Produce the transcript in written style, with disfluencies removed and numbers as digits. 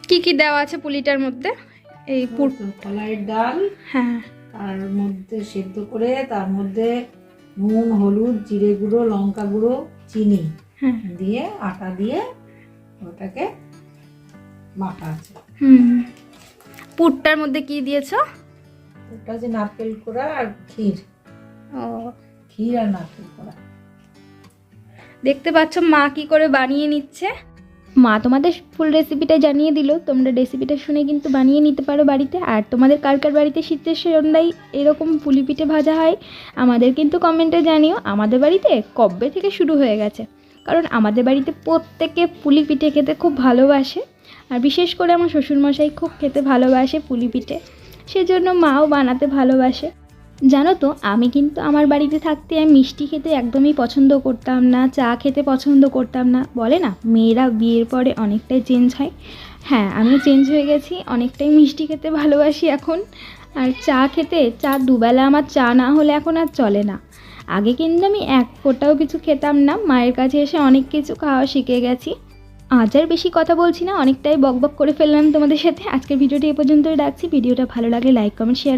কি কি দেওয়া আছে পুলিটার মধ্যে? এই পুর, কলাইয়ের ডাল, হ্যাঁ তার মধ্যে সেদ্ধ করে তার মধ্যে নুন, হলুদ, জিরে গুঁড়ো, লঙ্কা গুঁড়ো, চিনি হ্যাঁ দিয়ে আটা দিয়ে ওটাকে মাখা আছে। পুরটার মধ্যে কি দিয়েছো? ওটা যে নারকেল কোড়া আর ক্ষীর, ও, ক্ষীর আর নারকেল কোড়া। দেখতে পাচ্ছ মা কি করে বানিয়ে নিচ্ছে। মা তোমাদের ফুল রেসিপিটা জানিয়ে দিল, তোমরা রেসিপিটা শুনে কিন্তু বানিয়ে নিতে পারো বাড়িতে। আর তোমাদের কার কার বাড়িতে শীতের সন্ধ্যায় এরকম পুলি পিঠে ভাজা হয় আমাদের কিন্তু কমেন্টে জানিও। আমাদের বাড়িতে কবে থেকে শুরু হয়ে গেছে, কারণ আমাদের বাড়িতে প্রত্যেকে পুলি পিঠে খেতে খুব ভালোবাসে। আর বিশেষ করে আমার শ্বশুরমশাই খুব খেতে ভালোবাসে পুলি পিঠে, সেজন্য মাও বানাতে ভালোবাসে। জানো তো, আমি কিন্তু আমার বাড়িতে থাকতে আমি মিষ্টি খেতে একদমই পছন্দ করতাম না, চা খেতে পছন্দ করতাম না। বলে না মেয়েরা বিয়ের পরে অনেকটাই চেঞ্জ হয়, হ্যাঁ আমিও চেঞ্জ হয়ে গেছি, অনেকটাই মিষ্টি খেতে ভালোবাসি এখন। আর চা দুবেলা আমার চা না হলে এখন আর চলে না। আগে কিন্তু আমি এক ফোঁটাও কিছু খেতাম না, মায়ের কাছে এসে অনেক কিছু খাওয়া শিখে গেছি। আজ আর বেশি কথা বলছি না, অনেকটাই বকবক করে ফেললাম তোমাদের সাথে। আজকের ভিডিওটি এ পর্যন্তই রাখছি। ভিডিওটা ভালো লাগলে লাইক কমেন্ট শেয়ার